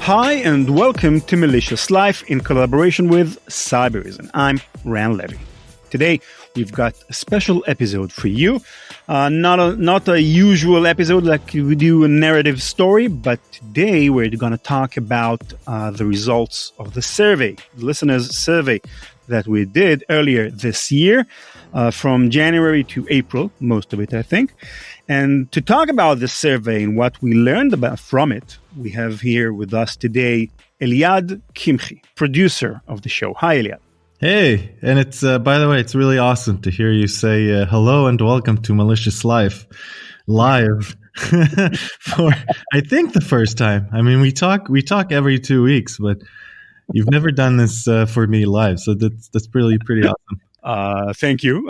Hi, and welcome to Malicious Life in collaboration with Cyberism. I'm Ran Levy. Today, we've got a special episode for you. Not a usual episode like we do a narrative story, but today we're going to talk about the results of the survey, the listeners' survey that we did earlier this year, from January to April, most of it, I think. And to talk about this survey and what we learned about from it, we have here with us today Eliad Kimchi, producer of the show. Hi, Eliad. Hey, and it's by the way, it's really awesome to hear you say hello and welcome to Malicious Life live for I think the first time. I mean, we talk every 2 weeks, but you've never done this for me live, so that's pretty awesome. Thank you.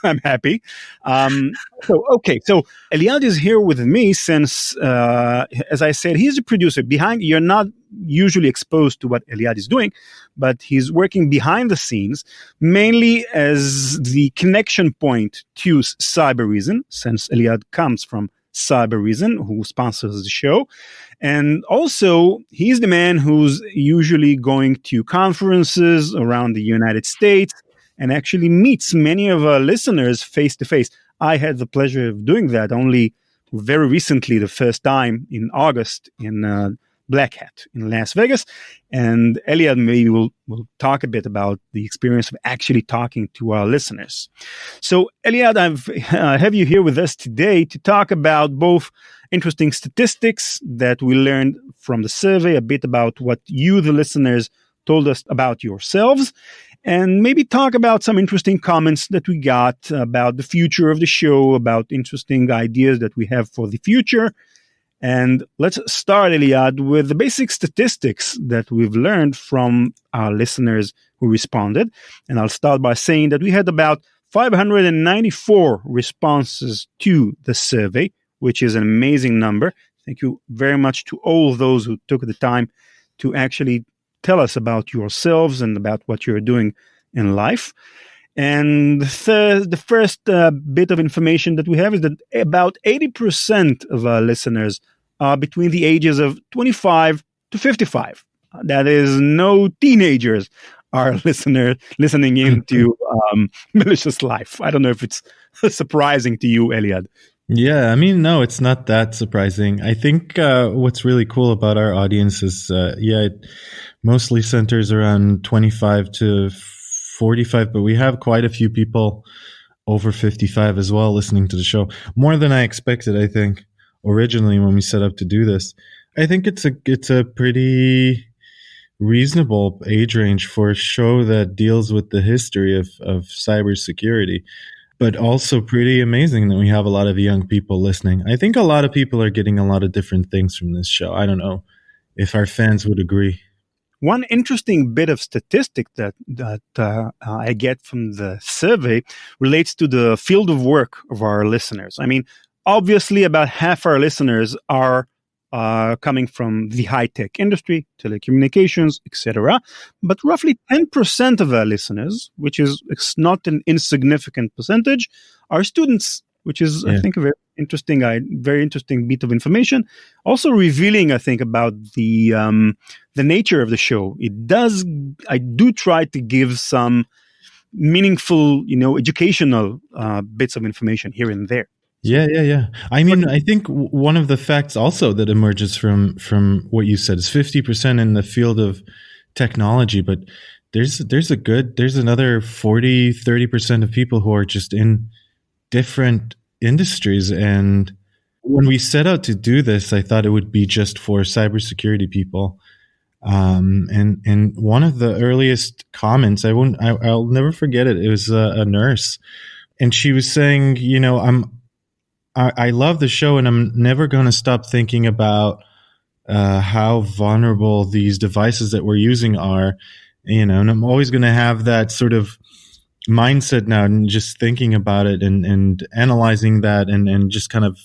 I'm happy. So Eliad is here with me since, as I said, he's a producer. You're not usually exposed to what Eliad is doing, but he's working behind the scenes, mainly as the connection point to Cyberism, since Eliad comes from Cyberism, who sponsors the show. And also, he's the man who's usually going to conferences around the United States and actually meets many of our listeners face to face. I had the pleasure of doing that only very recently, the first time in August in Black Hat in Las Vegas. And Eliad maybe will talk a bit about the experience of actually talking to our listeners. So Eliad, I have you here with us today to talk about both interesting statistics that we learned from the survey, a bit about what you, the listeners, told us about yourselves, and maybe talk about some interesting comments that we got about the future of the show, about interesting ideas that we have for the future. And let's start, Eliad, with the basic statistics that we've learned from our listeners who responded. And I'll start by saying that we had about 594 responses to the survey, which is an amazing number. Thank you very much to all of those who took the time to actually tell us about yourselves and about what you're doing in life. And the first bit of information that we have is that about 80% of our listeners are between the ages of 25 to 55. That is, no teenagers are listening into Malicious Life. I don't know if it's surprising to you, Eliad. Yeah, I mean, no, it's not that surprising. I think what's really cool about our audience is, it mostly centers around 25 to 45, but we have quite a few people over 55 as well listening to the show. More than I expected, I think, originally when we set up to do this. I think it's a pretty reasonable age range for a show that deals with the history of cybersecurity. But also pretty amazing that we have a lot of young people listening. I think a lot of people are getting a lot of different things from this show. I don't know if our fans would agree. One interesting bit of statistic that I get from the survey relates to the field of work of our listeners. I mean, obviously, about half our listeners are coming from the high-tech industry, telecommunications, etc. But roughly 10% of our listeners, which is not an insignificant percentage, are students, which is, I think, a very interesting bit of information. Also revealing, I think, about the nature of the show. I do try to give some meaningful, educational bits of information here and there. Yeah. I mean, I think one of the facts also that emerges from what you said is 50% in the field of technology, but there's another 30% of people who are just in different industries. And when we set out to do this, I thought it would be just for cybersecurity people. And one of the earliest comments, I'll never forget it. It was a nurse, and she was saying, I love the show, and I'm never going to stop thinking about how vulnerable these devices that we're using are, and I'm always going to have that sort of mindset now, and just thinking about it and analyzing that and just kind of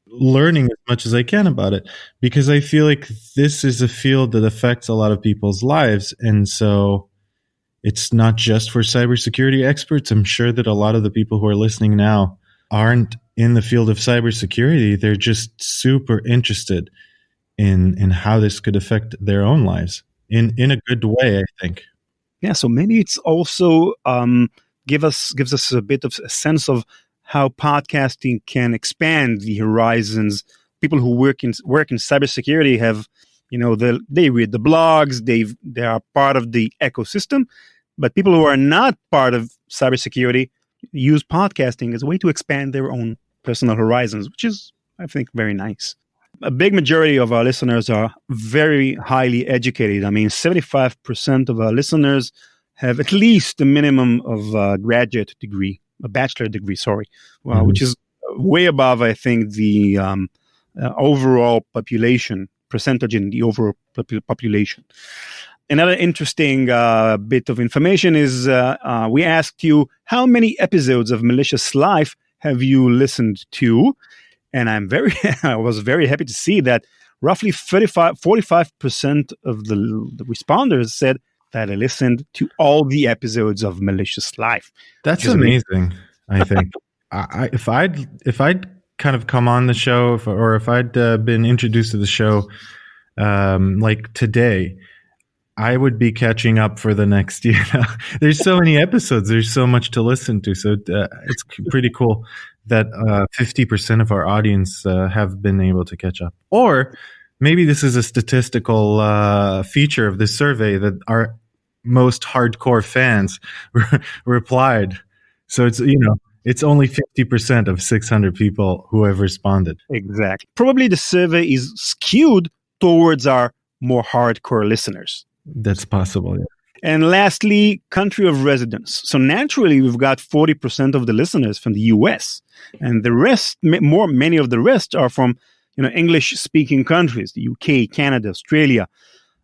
learning as much as I can about it, because I feel like this is a field that affects a lot of people's lives. And so it's not just for cybersecurity experts. I'm sure that a lot of the people who are listening now aren't in the field of cybersecurity. They're just super interested in how this could affect their own lives in a good way, I think. Yeah, so maybe it's also gives us a bit of a sense of how podcasting can expand the horizons. People who work in cybersecurity have, they read the blogs, they are part of the ecosystem, but people who are not part of cybersecurity use podcasting as a way to expand their own personal horizons, which is, I think, very nice. A big majority of our listeners are very highly educated. I mean, 75% of our listeners have at least a minimum of a graduate degree, a bachelor degree, sorry, which is way above, I think, the overall population percentage in the overall population. Another interesting bit of information is we asked you, how many episodes of Malicious Life have you listened to? And I was very happy to see that roughly 45% of the responders said that they listened to all the episodes of Malicious Life. That's amazing. I think if I'd kind of come on the show, if I'd been introduced to the show like today, I would be catching up for the next year. There's so many episodes. There's so much to listen to. So it's pretty cool that 50% of our audience have been able to catch up. Or maybe this is a statistical feature of this survey that our most hardcore fans replied. So it's only 50% of 600 people who have responded. Exactly. Probably the survey is skewed towards our more hardcore listeners. That's possible, yeah. And lastly, country of residence. So naturally, we've got 40% of the listeners from the US, and the rest, many of the rest are from English-speaking countries: the UK, Canada, Australia.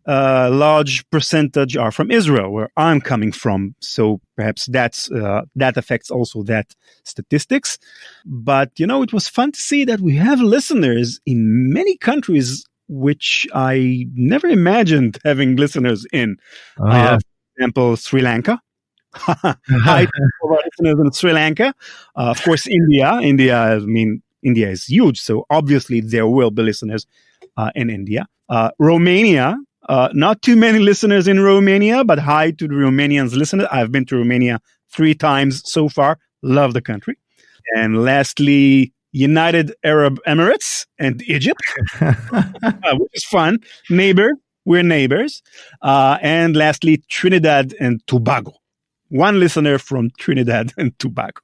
A large percentage are from Israel, where I'm coming from. So perhaps that affects also that statistics. But it was fun to see that we have listeners in many countries which I never imagined having listeners in. Oh, yeah. For example, Sri Lanka. Hi to our listeners in Sri Lanka. Of course, India. India is huge, so obviously there will be listeners in India. Romania. Not too many listeners in Romania, but hi to the Romanians listeners. I've been to Romania 3 times so far. Love the country. And lastly, United Arab Emirates and Egypt, which is fun. We're neighbors. And lastly, Trinidad and Tobago. One listener from Trinidad and Tobago.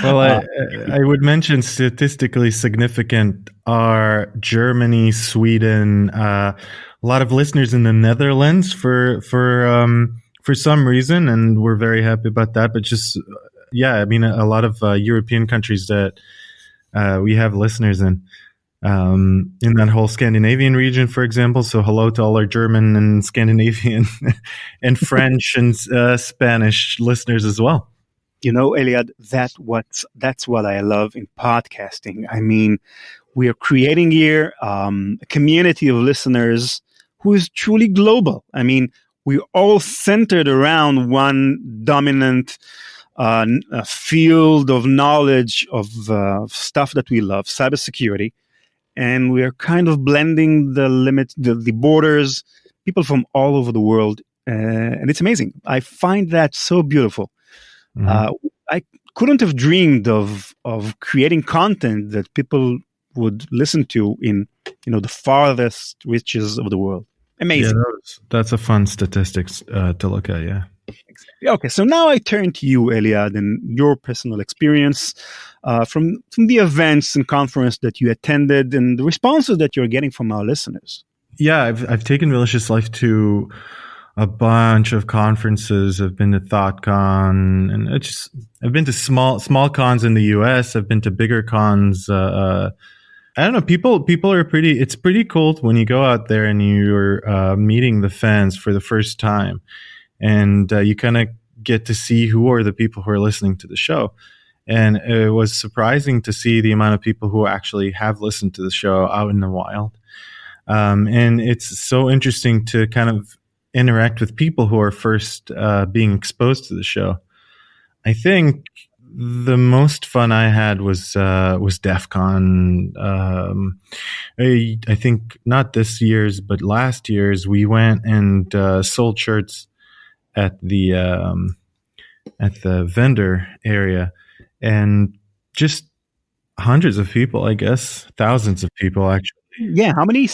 Well, I would mention statistically significant are Germany, Sweden, a lot of listeners in the Netherlands for some reason, and we're very happy about that. But just a lot of European countries that we have listeners in that whole Scandinavian region, for example. So hello to all our German and Scandinavian and French and Spanish listeners as well. Eliad, that's what I love in podcasting. I mean, we are creating here a community of listeners who is truly global. I mean, we're all centered around one dominant field of knowledge of stuff that we love, cybersecurity. And we are kind of blending the borders, people from all over the world. And it's amazing. I find that so beautiful. Mm-hmm. I couldn't have dreamed of creating content that people would listen to in the farthest reaches of the world. Amazing. Yeah, that's a fun statistics to look at. Yeah. Exactly. Okay, so now I turn to you, Eliad, and your personal experience from the events and conference that you attended, and the responses that you're getting from our listeners. Yeah, I've taken Malicious Life to a bunch of conferences. I've been to ThoughtCon, and I've been to small cons in the US. I've been to bigger cons. I don't know. People are pretty. It's pretty cool when you go out there and you're meeting the fans for the first time, and you kind of get to see who are the people who are listening to the show. And it was surprising to see the amount of people who actually have listened to the show out in the wild. And it's so interesting to kind of interact with people who are first being exposed to the show. I think the most fun I had was DEF CON. I think not this year's, but last year's. We went and sold shirts at the vendor area, and just hundreds of people, I guess, thousands of people actually. Yeah, how many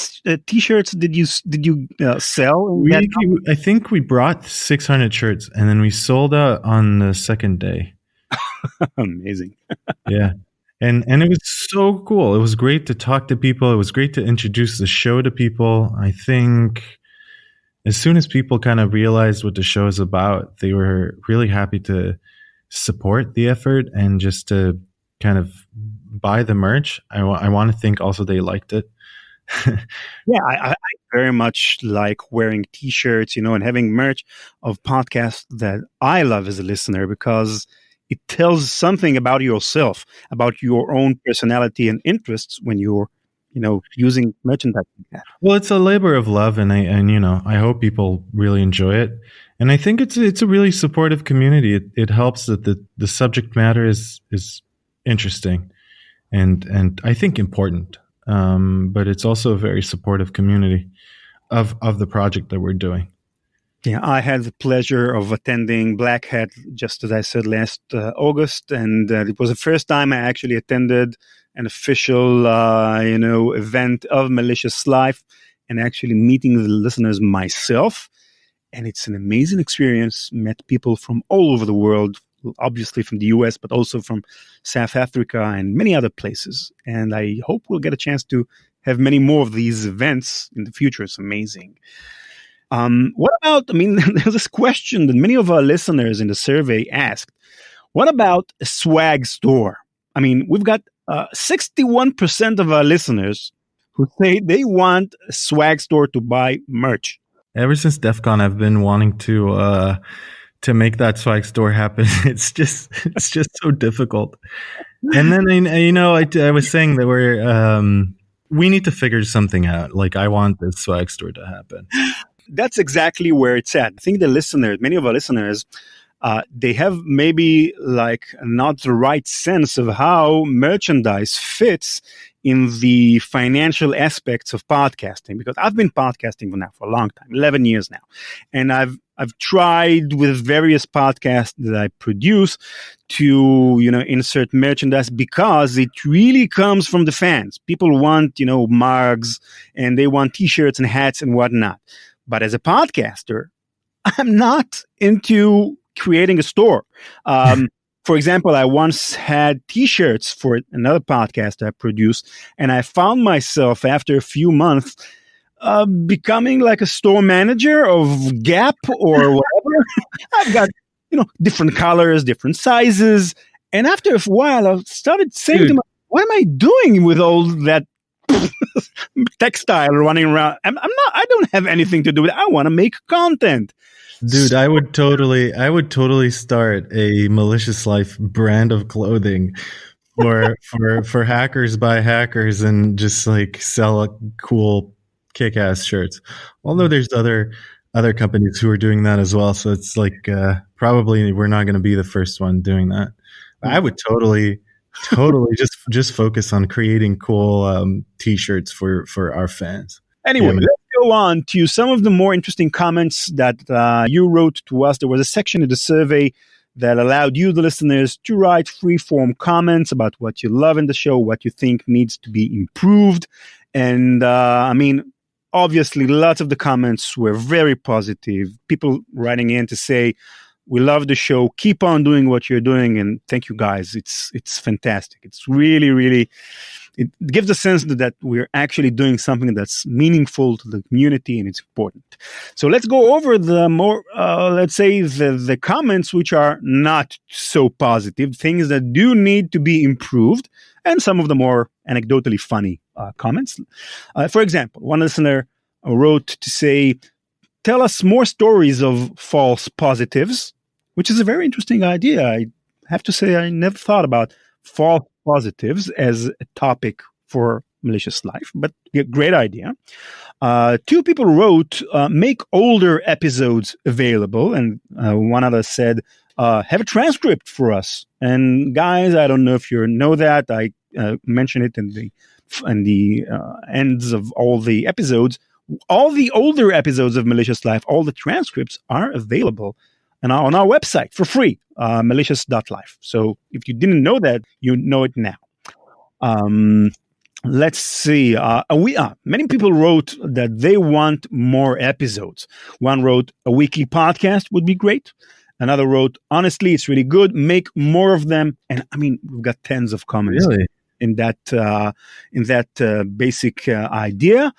T-shirts did you sell in that? I think we brought 600 shirts, and then we sold out on the second day. Amazing. Yeah. And it was so cool. It was great to talk to people. It was great to introduce the show to people. I think as soon as people kind of realized what the show is about, they were really happy to support the effort and just to kind of buy the merch. I want to think also they liked it. Yeah, I very much like wearing T-shirts, and having merch of podcasts that I love as a listener, because it tells something about yourself, about your own personality and interests when you're, using merchandise like that. Well, it's a labor of love, and I hope people really enjoy it. And I think it's a really supportive community. It helps that the subject matter is interesting, and I think important. But it's also a very supportive community of the project that we're doing. Yeah, I had the pleasure of attending Black Hat, just as I said, last August, and it was the first time I actually attended an official, event of Malicious Life, and actually meeting the listeners myself. And it's an amazing experience. Met people from all over the world, obviously from the US, but also from South Africa and many other places. And I hope we'll get a chance to have many more of these events in the future. It's amazing. What about, there's this question that many of our listeners in the survey asked. What about a swag store? We've got 61% of our listeners who say they want a swag store to buy merch. Ever since DEF CON, I've been wanting to make that swag store happen. It's just so difficult. And then I was saying that we need to figure something out. Like, I want this swag store to happen. That's exactly where it's at. I think many of our listeners, they have maybe like not the right sense of how merchandise fits in the financial aspects of podcasting, because I've been podcasting for a long time, 11 years now. And I've tried with various podcasts that I produce to, insert merchandise, because it really comes from the fans. People want, mugs, and they want T-shirts and hats and whatnot. But as a podcaster, I'm not into creating a store. For example, I once had T-shirts for another podcast I produced, and I found myself after a few months becoming like a store manager of Gap or whatever. I've got, different colors, different sizes. And after a while, I started saying to myself, what am I doing with all that textile running around? I don't have anything to do with it. I want to make content. Dude, I would totally start a Malicious Life brand of clothing for hackers by hackers, and just like sell cool kick-ass shirts. Although there's other companies who are doing that as well, so it's like probably we're not going to be the first one doing that. I would totally just focus on creating cool T-shirts for our fans. Anyway, let's go on to some of the more interesting comments that you wrote to us. There was a section of the survey that allowed you, the listeners, to write free-form comments about what you love in the show, what you think needs to be improved. And obviously, lots of the comments were very positive. People writing in to say, we love the show. Keep on doing what you're doing, and thank you guys. It's fantastic. It's really, really, it gives a sense that we're actually doing something that's meaningful to the community, and it's important. So let's go over the more, let's say, the comments which are not so positive, things that do need to be improved, and some of the more anecdotally funny comments. For example, one listener wrote to say, tell us more stories of false positives, which is a very interesting idea. I have to say, I never thought about false positives as a topic for Malicious Life, but a great idea. Two people wrote, make older episodes available. And one other said, have a transcript for us. And guys, I don't know if you know that. I mention it in the ends of all the episodes. All the older episodes of Malicious Life, all the transcripts are available on our website for free, malicious.life. So if you didn't know that, you know it now. Let's see. Many people wrote that they want more episodes. One wrote a weekly podcast would be great. Another wrote, honestly, it's really good. Make more of them. And I mean, we've got tens of comments Really? in that basic idea.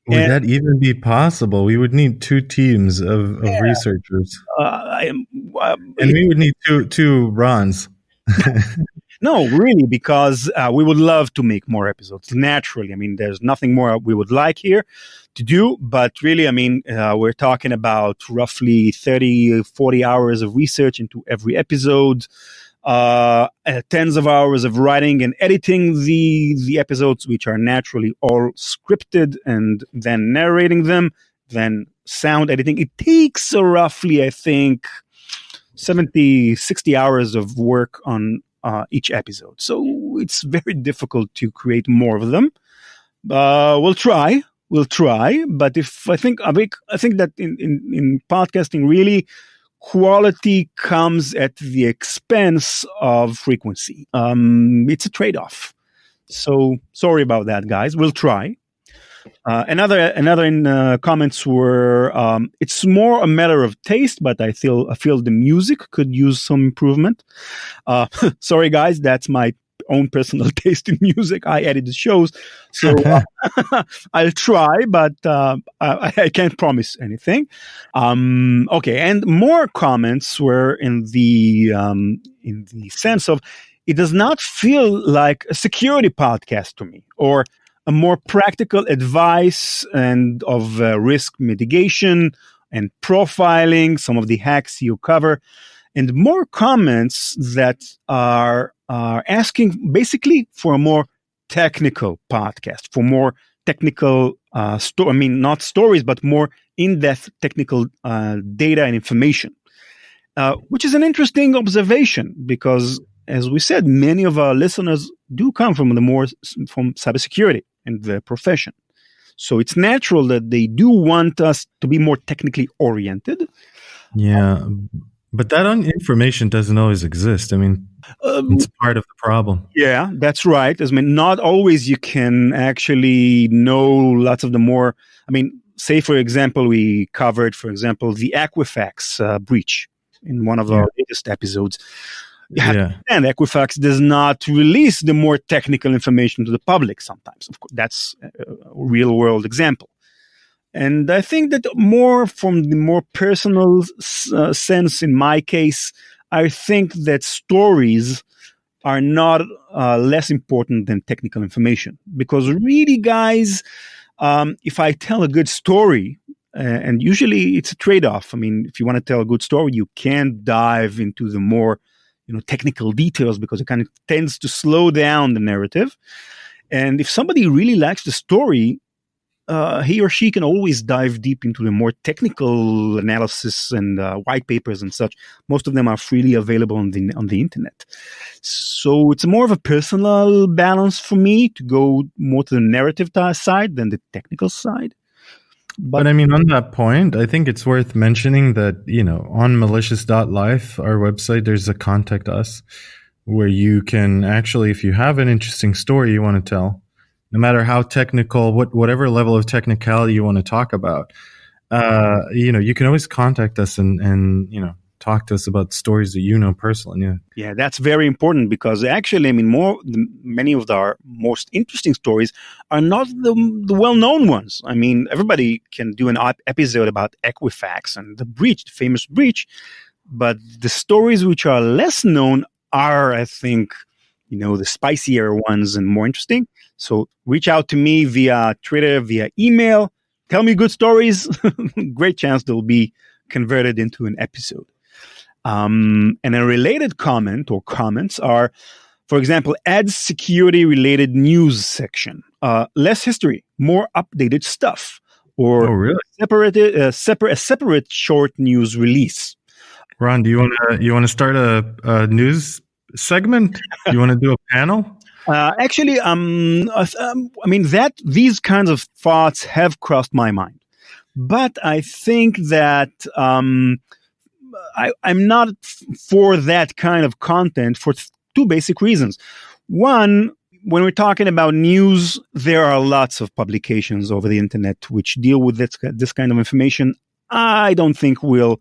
Would And that even be possible? We would need two teams of researchers, I am, and we would need two Rons. no, really, because we would love to make more episodes. Naturally, I mean, there's nothing more we would like here to do, but really, I mean, we're talking about roughly 30, 40 hours of research into every episode, tens of hours of writing and editing the episodes, which are naturally all scripted, and then narrating them, then sound editing. It takes roughly, I think, 70, 60 hours of work on each episode. So it's very difficult to create more of them. We'll try. But I think that in podcasting, really, quality comes at the expense of frequency. It's a trade-off. So sorry about that, guys. We'll try. Another in comments were it's more a matter of taste, but I feel the music could use some improvement. Sorry, guys, that's my own personal taste in music. I edit the shows, so I'll try, but I can't promise anything. Okay, and more comments were in the sense of it does not feel like a security podcast to me, or a more practical advice and of risk mitigation and profiling, some of the hacks you cover, and more comments that are asking basically for a more technical podcast, for more technical not stories, but more in-depth technical data and information, which is an interesting observation because, as we said, many of our listeners do come from cybersecurity and the profession. So it's natural that they do want us to be more technically oriented. Yeah, but that information doesn't always exist. I mean, it's part of the problem. Yeah, that's right. I mean, not always you can actually know lots of the more. I mean, say, for example, we covered, for example, the Equifax breach in one of our latest episodes. And Equifax does not release the more technical information to the public sometimes. Of course, that's a real world example. And I think that more from the more personal sense, in my case, I think that stories are not less important than technical information. Because really, guys, if I tell a good story, and usually it's a trade-off. I mean, if you want to tell a good story, you can't dive into the more technical details because it kind of tends to slow down the narrative. And if somebody really likes the story, he or she can always dive deep into the more technical analysis and white papers and such. Most of them are freely available on the internet. So it's more of a personal balance for me to go more to the narrative side than the technical side. But I mean, on that point, I think it's worth mentioning that, on malicious.life, our website, there's a contact us where you can actually, if you have an interesting story you want to tell, no matter how technical, whatever level of technicality you want to talk about, you can always contact us and talk to us about stories that you know personally. Yeah, that's very important because actually, I mean, many of our most interesting stories are not the well-known ones. I mean, everybody can do an episode about Equifax and the famous breach, but the stories which are less known are, I think, the spicier ones and more interesting. So reach out to me via Twitter, via email. Tell me good stories. Great chance they'll be converted into an episode. And a related comment or comments are, for example, add security-related news section, less history, more updated stuff, or really? a separate short news release. Ron, do you want to start a news segment? You want to do a panel? Actually, I mean that these kinds of thoughts have crossed my mind, but I think that I'm not for that kind of content for two basic reasons. One, when we're talking about news, there are lots of publications over the internet which deal with this kind of information. I don't think will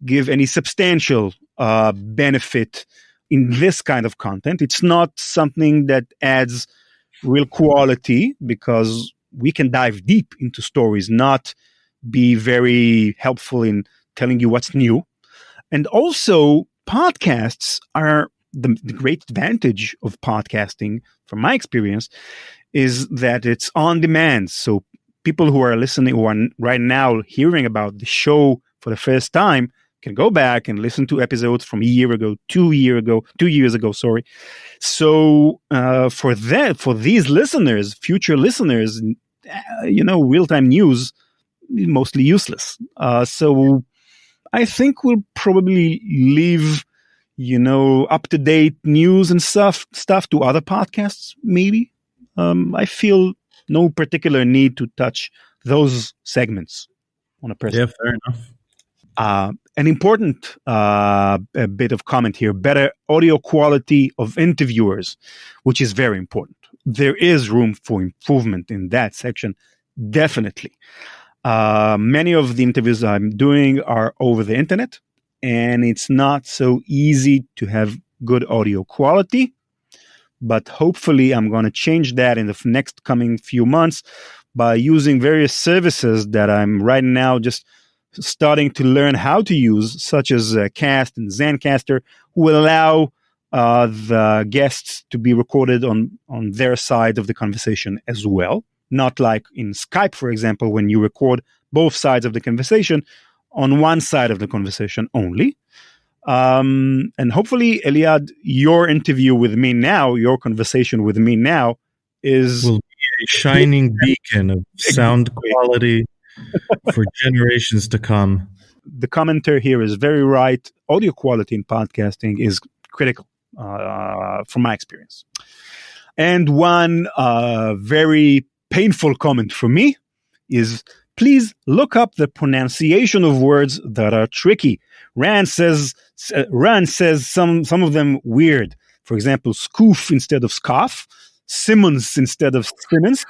give any substantial benefit in this kind of content. It's not something that adds real quality because we can dive deep into stories, not be very helpful in telling you what's new. And also, podcasts are the great advantage of podcasting, from my experience, is that it's on demand. So people who are listening, who are right now hearing about the show for the first time, can go back and listen to episodes from a year ago, 2 years ago. Sorry. So for these listeners, future listeners, real time news is mostly useless. So I think we'll probably leave, up to date news and stuff to other podcasts. Maybe I feel no particular need to touch those segments on a personal. Yeah, fair enough. An important a bit of comment here: better audio quality of interviewers, which is very important. There is room for improvement in that section, definitely. Many of the interviews I'm doing are over the internet, and it's not so easy to have good audio quality. But hopefully, I'm going to change that in the next coming few months by using various services that I'm right now just starting to learn how to use, such as Cast and Zencaster, who will allow the guests to be recorded on their side of the conversation as well. Not like in Skype, for example, when you record both sides of the conversation on one side of the conversation only. And hopefully, Eliad, your interview with me now, your conversation with me now will be a shining beacon of sound quality for generations to come. The commenter here is very right. Audio quality in podcasting is critical from my experience. And one very painful comment for me is, please look up the pronunciation of words that are tricky. Ran says some of them weird. For example, scoof instead of scoff, Simmons instead of Simmons.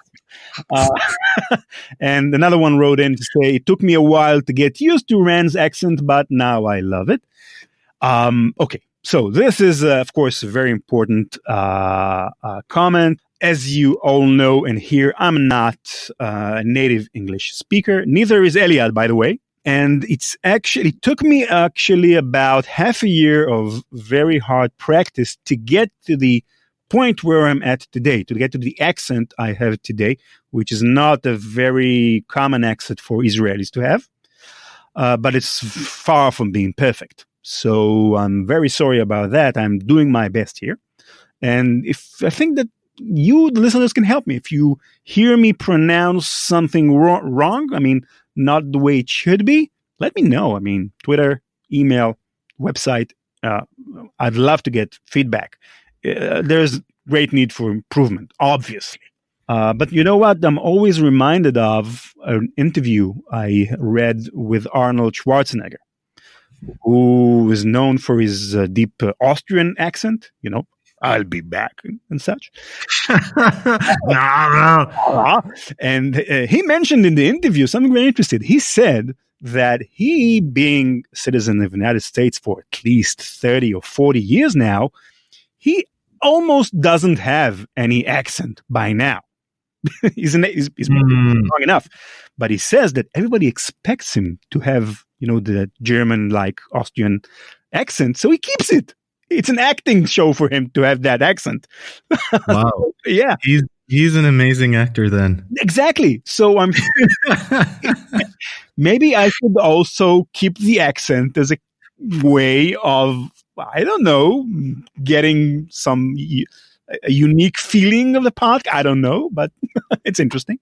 And another one wrote in to say, it took me a while to get used to Rand's accent, but now I love it. Okay, so this is, of course, a very important comment. As you all know and hear, I'm not a native English speaker. Neither is Eliad, by the way. And it took me about half a year of very hard practice to get to the point where I'm at today, to get to the accent I have today, which is not a very common accent for Israelis to have, but it's far from being perfect. So I'm very sorry about that. I'm doing my best here. And I think that you, the listeners, can help me. If you hear me pronounce something wrong, I mean, not the way it should be, let me know. I mean, Twitter, email, website. I'd love to get feedback. There's great need for improvement, obviously. But you know what? I'm always reminded of an interview I read with Arnold Schwarzenegger, who is known for his deep Austrian accent, I'll be back and such. And he mentioned in the interview something very interesting. He said that he, being a citizen of the United States for at least 30 or 40 years now, he almost doesn't have any accent by now. he's long enough. But he says that everybody expects him to have, the German-like Austrian accent, so he keeps it. It's an acting show for him to have that accent. Wow. Yeah. He's an amazing actor then. Exactly. So I'm maybe I should also keep the accent as a way of, I don't know, getting a unique feeling of the podcast. I don't know, but it's interesting.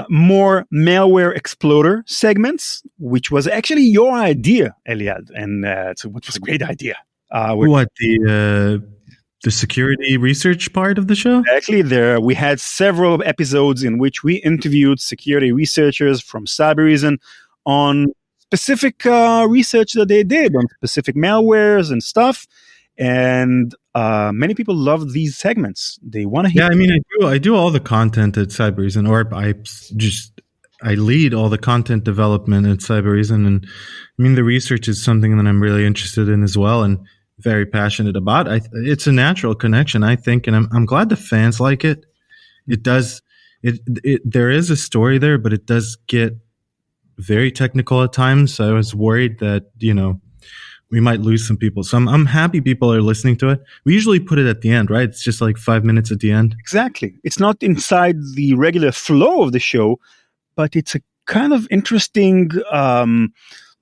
more malware exploder segments, which was actually your idea, Eliad, and so it was a great idea. What the security research part of the show? Exactly. There, we had several episodes in which we interviewed security researchers from Cybereason on specific research that they did on specific malwares and stuff. And many people love these segments. They want to hear. Yeah, I mean, I do all the content at Cybereason, or I lead all the content development at Cybereason, and I mean, the research is something that I'm really interested in as well, and very passionate about. It's a natural connection, I think, and I'm glad the fans like it. It does. There is a story there, but it does get very technical at times. I was worried that we might lose some people. So I'm happy people are listening to it. We usually put it at the end, right? It's just like 5 minutes at the end. Exactly. It's not inside the regular flow of the show, but it's a kind of interesting,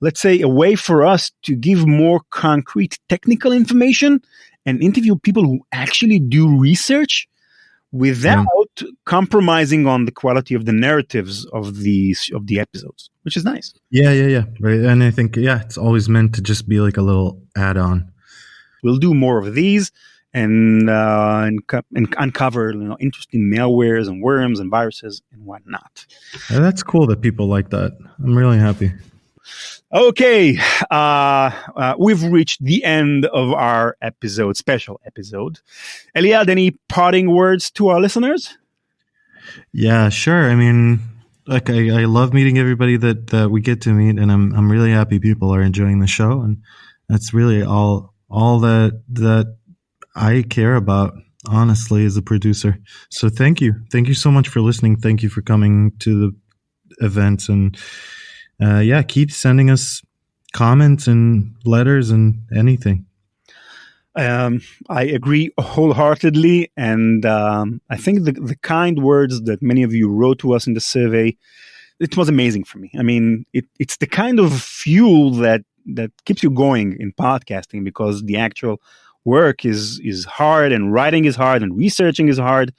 let's say, a way for us to give more concrete technical information and interview people who actually do research without compromising on the quality of the narratives of the episodes, which is nice. Yeah. Right. And I think, it's always meant to just be like a little add-on. We'll do more of these and uncover interesting malwares and worms and viruses and whatnot. That's cool that people like that. I'm really happy. Okay, we've reached the end of our special episode. Eliad, any parting words to our listeners? Yeah, sure. I mean, like I love meeting everybody that we get to meet, and I'm really happy people are enjoying the show, and that's really all that I care about, honestly, as a producer. So thank you so much for listening. Thank you for coming to the events, and keep sending us comments and letters and anything. I agree wholeheartedly, and I think the kind words that many of you wrote to us in the survey, it was amazing for me. I mean, it's the kind of fuel that keeps you going in podcasting, because the actual work is hard, and writing is hard, and researching is hard,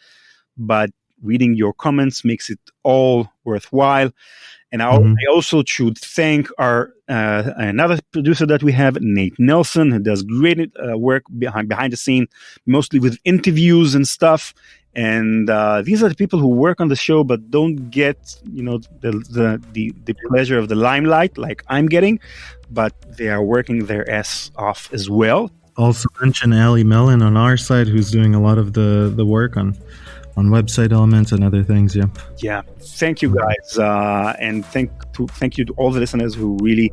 but reading your comments makes it all worthwhile. And I also should thank our another producer that we have, Nate Nelson, who does great work behind the scene, mostly with interviews and stuff. And these are the people who work on the show but don't get the pleasure of the limelight like I'm getting, but they are working their ass off as well. Also mention Ali Mellon on our side, who's doing a lot of the work on website elements and other things. Yeah. Thank you, guys, and thank you to all the listeners who really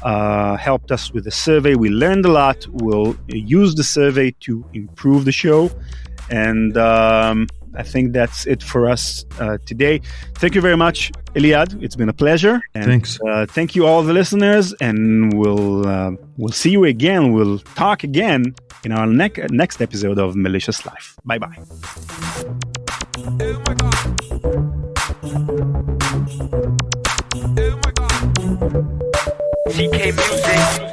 helped us with the survey. We learned a lot. We'll use the survey to improve the show, and I think that's it for us today. Thank you very much, Eliad. It's been a pleasure. And, thanks. Thank you, all the listeners, and we'll see you again. We'll talk again in our next episode of Malicious Life. Bye-bye. Oh my God. Oh my God. CK Music.